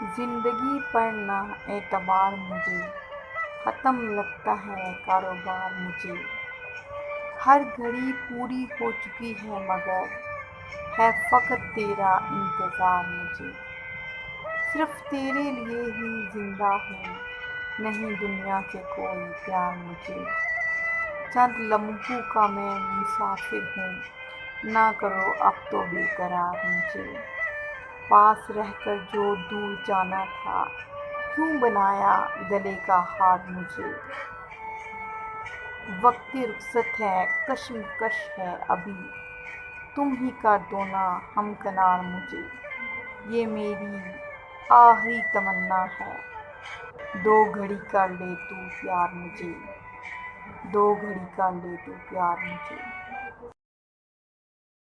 जिंदगी पर ना एतबार मुझे, खत्म लगता है कारोबार मुझे। हर घड़ी पूरी हो चुकी है मगर है फ़क़्त तेरा इंतज़ार मुझे। सिर्फ तेरे लिए ही जिंदा हूँ, नहीं दुनिया से कोई प्यार मुझे। चंद लम्हों का मैं मुसाफिर हूँ, ना करो अब तो बेकरार मुझे। पास रहकर जो दूर जाना था, क्यों बनाया गले का हार मुझे। वक़्त रुख़सत है, कशमकश है अभी, तुम ही कर दो ना हमकनार मुझे। ये मेरी आखिरी तमन्ना है, दो घड़ी कर ले तू प्यार मुझे, दो घड़ी कर ले तू प्यार मुझे।